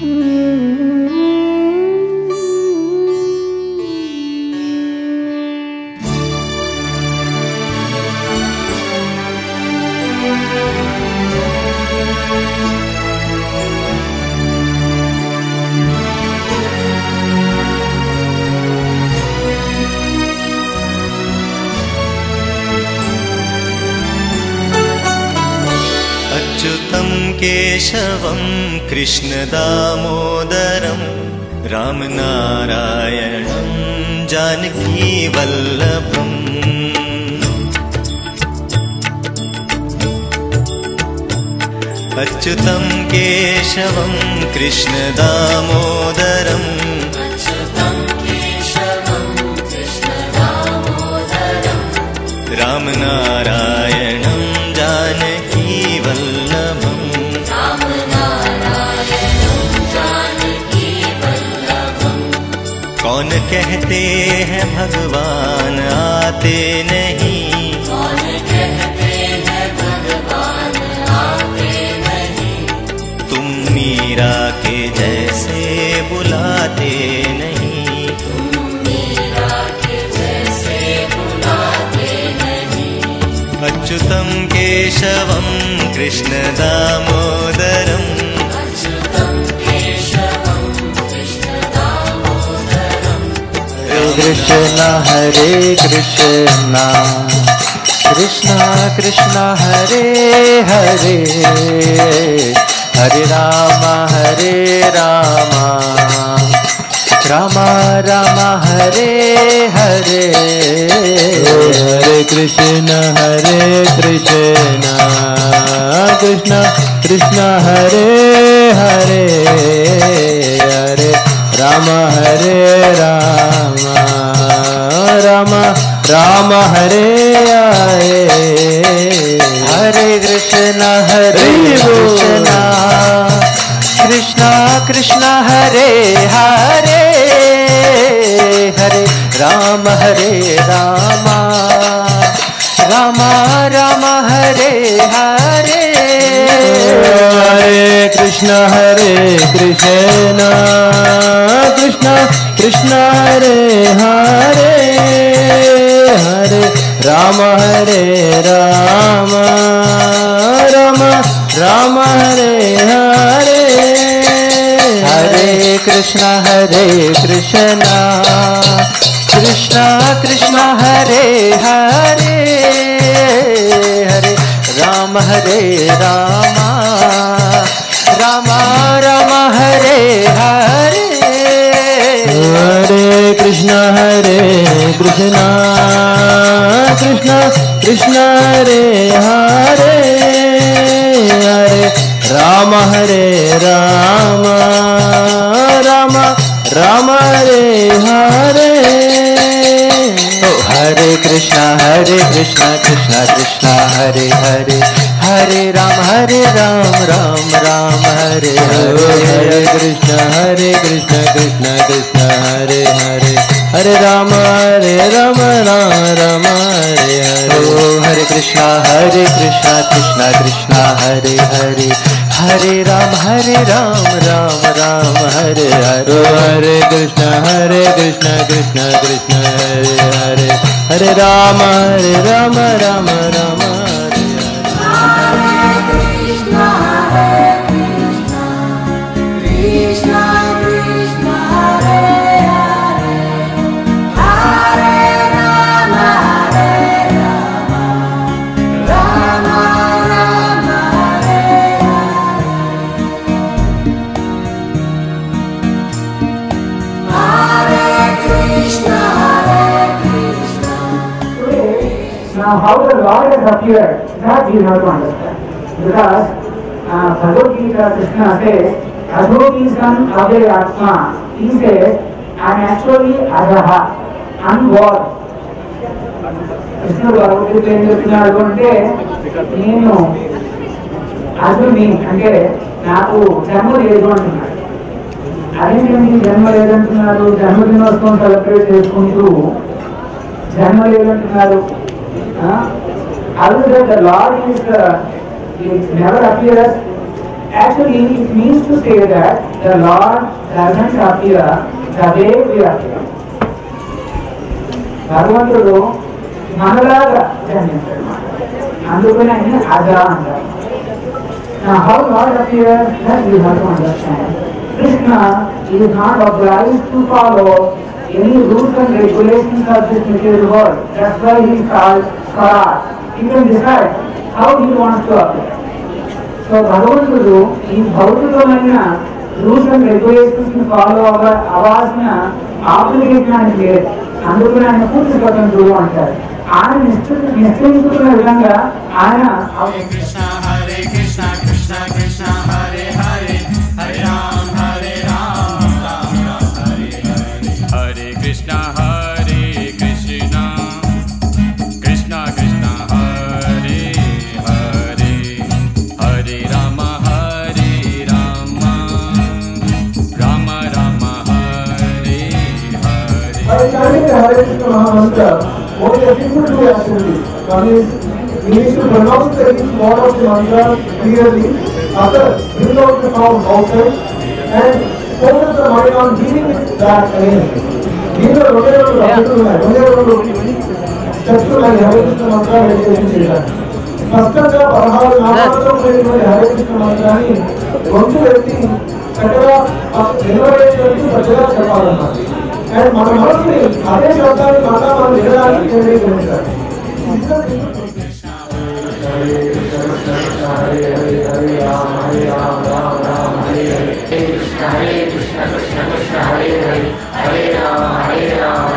अच्युतं केशवं कृष्णदामोदरं रामनारायणं जानकीवल्लभम् अच्युतं केशवं कृष्णदामोदरं रामनारायणं जानकीवल्लभम् कौन कहते हैं भगवान आते नहीं, कौन कहते हैं भगवान आते नहीं, तुम मीरा के जैसे बुलाते नहीं, तुम मीरा के जैसे बुलाते नहीं। अच्युतं केशवं कृष्ण दामोदरम् कृष्ण हरे कृष्ण कृष्ण कृष्ण हरे हरे हरे राम राम राम हरे हरे हरे कृष्ण कृष्ण कृष्ण हरे हरे हरे राम राम राम हरे हरे हरे कृष्ण कृष्ण कृष्ण हरे हरे हरे राम राम राम हरे हरे हरे कृष्ण कृष्ण कृष्ण हरे हरे हरे राम राम हरे हरे हरे कृष्ण कृष्ण कृष्ण हरे हरे हरे राम राम हरे हरे हरे कृष्ण कृष्ण कृष्ण हरे हरे हरे राम राम हरे हरे हरे कृष्ण कृष्ण कृष्ण हरे हरे हरे राम राम हरे हरे हरे कृष्ण कृष्ण कृष्ण हरे हरे हरे राम राम हरे हरे हरे कृष्ण कृष्ण कृष्ण हरे हरे हरे राम राम हरे हरे हरे कृष्ण कृष्ण कृष्ण हरे हरे हरे राम राम हरे Now, how the Lord has appeared, that you have to understand. Because Bhagavad Gita Krishna says, Adhoki son Abhay Atma. He says, I am actually Adaha, unborn. Krishna Bhagavad Gita ఏం చెప్తున్నాడు అంటే, నేను అదుని అంటే నాకు జన్మ లేదు అంటున్నాడు. అదేంటండి జన్మ లేదంటున్నారు, జన్మదినోత్సవం సెలబ్రేట్ చేసుకుంటూ జన్మ లేదంటున్నారు. Other than the Lord is never appears Actually, it means to say that the Lord doesn't appear the way we appear. భగవంతుడు మనలాగా జన్మించాడు, అందుకని ఆయన అజా అంటారు. Now how Lord appears, that we have to understand. Krishna is not obliged to follow any rules and regulations of this material world. That's why he is called Swarat. He can decide how he wants to appear. So భగవంతుడు ఈ భౌతికమైన rules and regulations ని follow అవ్వాల్సిన obligation ఆయన లేదు, అందుకని ఆయన పూర్తి స్వతంత్రుడు అంటారు. ఆయన నిశ్చయించుకున్న విధంగా ఆయన Hare Krishna Krishna Krishna Hare Hare Hare Ram Ram Ram Hare Hare Hare Krishna Krishna Krishna Krishna Hare Hare Hare Rama Rama Rama Rama Hare Hare. By chanting the Hare Krishna Mahamantra, only a simple two activities. One is we need to pronounce the each word of the mantra clearly, other bring out the sound outside, and focus the mind on hearing that again. These are only steps to like Hare Krishna Mantra meditation చేయడం. స్పష్టంగా 16 నామాలతో కూడిన హరే కృష్ణ మంత్రాన్ని గొంతు ఎత్తి చక్కగా నిలబడేటువంటి చక్కగా చెప్పాలన్నమాట. And మన మనసుని అదే శబ్దాన్ని మళ్ళా మనం వినడానికి కేంద్రీకరించాలి. Hare Krishna Hare Hare Hare Ram Ram Ram Hare Hare Hare Krishna Krishna Krishna Hare Hare Hare Ram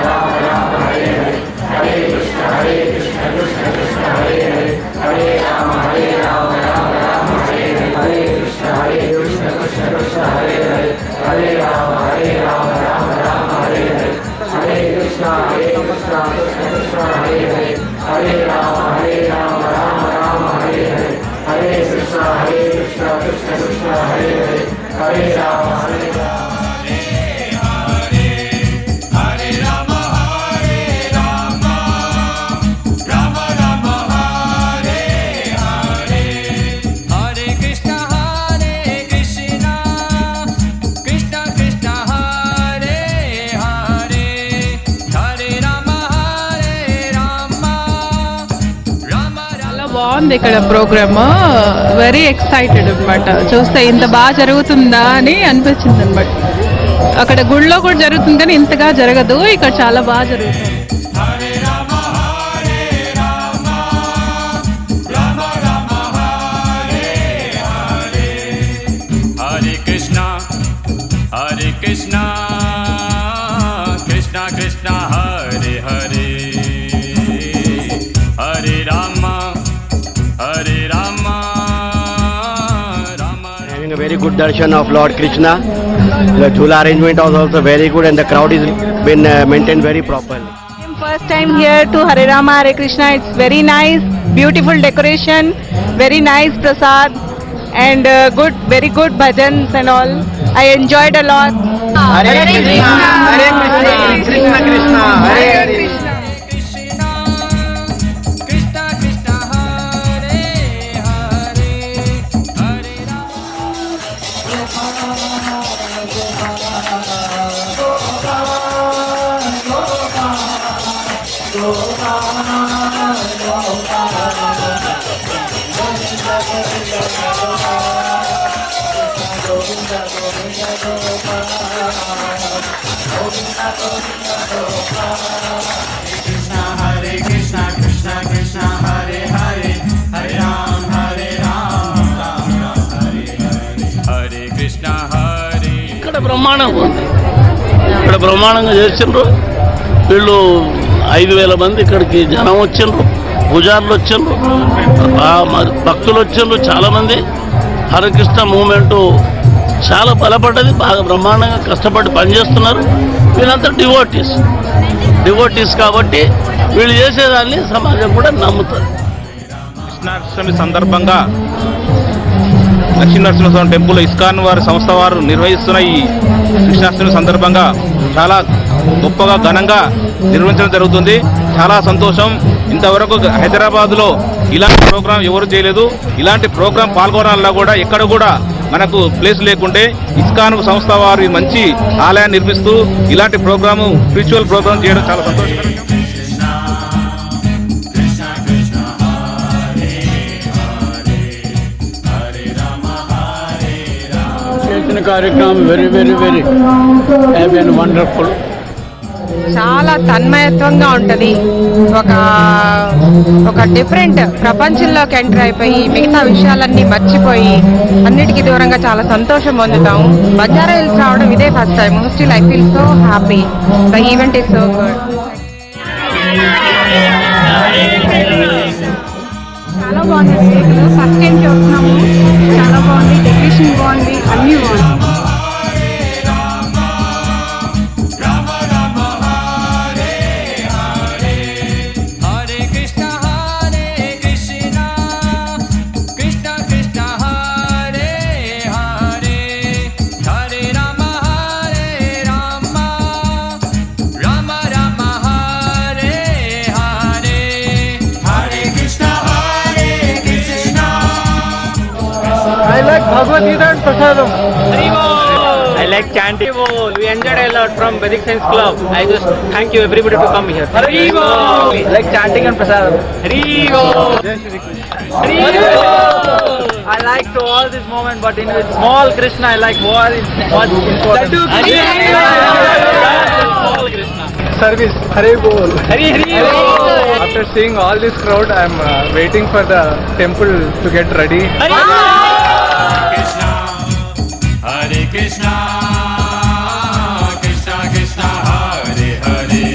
Ram Ram Hare Hare Hare Krishna Krishna Krishna Hare Hare Hare Ram Ram Hare Hare Hare Krishna Krishna Krishna Hare Hare Hare Ram Ram Hare Hare Hare Krishna Krishna Krishna Hare Hare Hare Ram Ram Hare Hare Hare Krishna Krishna Krishna Hare Hare Hare Ram Hare Hare Rama Hare Rama Rama Rama Hare Hare Hare Krishna Krishna Krishna Krishna Hare Hare Hare Rama Rama Rama చాలా బాగుంది ఇక్కడ programme. Very excited అనమాట. చూస్తే ఇంత బాగా జరుగుతుందా అని అనిపించింది అనమాట. అక్కడ గుడిలో కూడా జరుగుతుంది కానీ ఇంతగా జరగదు, ఇక్కడ చాలా బాగా జరుగుతుంది. Hare Rama Rama Rama Hare Hare Hare Krishna Krishna Krishna Hare Hare Hare Rama Rama Having a very good darshan of Lord Krishna. The chula arrangement was also very good and the crowd is been maintained very properly. First time here to Hare Rama Hare Krishna. It's very nice, beautiful decoration, very nice prasad, and good, very good bhajans and all. I enjoyed a lot. Hare Krishna, Hare Krishna, Krishna Krishna, Hare Hare. Krishna Krishna Hare Hare Hare Krishna Krishna Krishna Hare Hare Hare Ram Ram Hare Hare Hare Krishna Hare. ఇక్కడ బ్రహ్మాండంగా చేసిండ్రు వీళ్ళు. 5,000 మంది ఇక్కడికి జనం వచ్చిండ్రు, పూజారులు వచ్చిండ్రు, భక్తులు వచ్చిండ్రు చాలామంది. హరికృష్ణ మూమెంటు చాలా బలపడ్డది, బాగా బ్రహ్మాండంగా కష్టపడి పనిచేస్తున్నారు. వీళ్ళంతా డివోటీస్ కాబట్టి వీళ్ళు చేసేదాన్ని సమాజం కూడా నమ్ముతారు. కృష్ణాష్టమి సందర్భంగా లక్ష్మీనరసింహస్వామి టెంపుల్ ఇస్కాన్ వారి సంస్థ వారు నిర్వహిస్తున్న ఈ కృష్ణాష్టమి సందర్భంగా చాలా గొప్పగా ఘనంగా నిర్వహించడం జరుగుతుంది. చాలా సంతోషం. ఇంతవరకు హైదరాబాద్లో ఇలాంటి ప్రోగ్రాం ఎవరు చేయలేదు. ఇలాంటి ప్రోగ్రాం పాల్గొనాలన్నా కూడా ఎక్కడ కూడా మనకు ప్లేస్ లేకుంటే ఇస్కాన్ సంస్థ వారి మంచి ఆలయాన్ని నిర్మిస్తూ ఇలాంటి ప్రోగ్రాము స్పిరిచువల్ ప్రోగ్రామ్ చేయడం చాలా సంతోషకరం. కార్యక్రమం very very very happy and wonderful. చాలా తన్మయత్వంగా ఉంటుంది. ఒక డిఫరెంట్ ప్రపంచంలోకి ఎంటర్ అయిపోయి మిగతా విషయాలన్నీ మర్చిపోయి అన్నిటికీ దూరంగా చాలా సంతోషం పొందుతాం. బంజారా హిల్స్ రావడం ఇదే first time. Still I feel so happy. The event is so good. చాలా బాగుంది. ఫస్ట్ టైం చూస్తున్నాము. చాలా బాగుంది. డెకరేషన్ బాగుంది. అన్నీ బాగుంది. I like Bhagavad Gita and Prasadam. I like chanting. We enjoyed a lot from Vedic Science Club. I just thank you everybody to come here. Haribo! I like chanting and Prasadam. Haribo! Haribo! I like to all this moment, but in with small Krishna, I like more important. Small Krishna. Service. Haribo! Hari Haribo! After seeing all this crowd, I am waiting for the temple to get ready. Hare Krishna, Krishna Krishna, Hare Hare,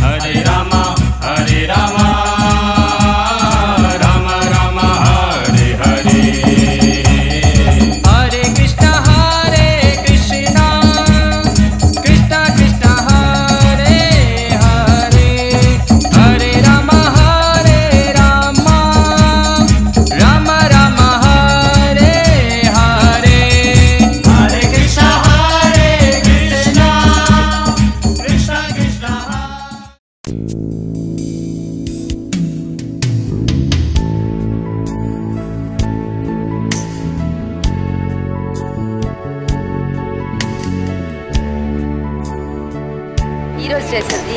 Hare Rama, Hare Rama, Rama Rama, Hare Hare. Hare Krishna, Hare Krishna, Krishna Krishna, Hare Hare, Hare Rama, Hare Rama, Rama Rama, Hare Hare. Hare Krishna, Hare Krishna, Krishna Krishna.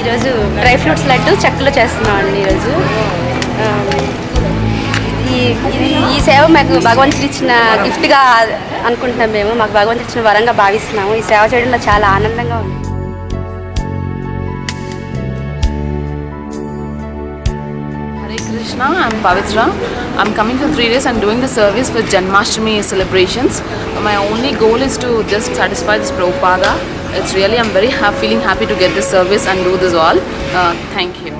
ఈరోజు dry fruits laddu చెక్కలు చేస్తున్నామండి. ఈరోజు ఈ సేవ మాకు భగవంతుడు ఇచ్చిన గిఫ్ట్గా అనుకుంటున్నాం. మేము మాకు భగవంతుడు ఇచ్చిన వరంగా భావిస్తున్నాము. ఈ సేవ చేయడంలో చాలా ఆనందంగా ఉంది. Hare Krishna, I'm Pavitra. I'm coming for 3 days and doing the service for Janmashtami celebrations. My only goal is to just satisfy this Prabhupada. It's really, I'm very feeling happy to get this service and do this all. Thank you.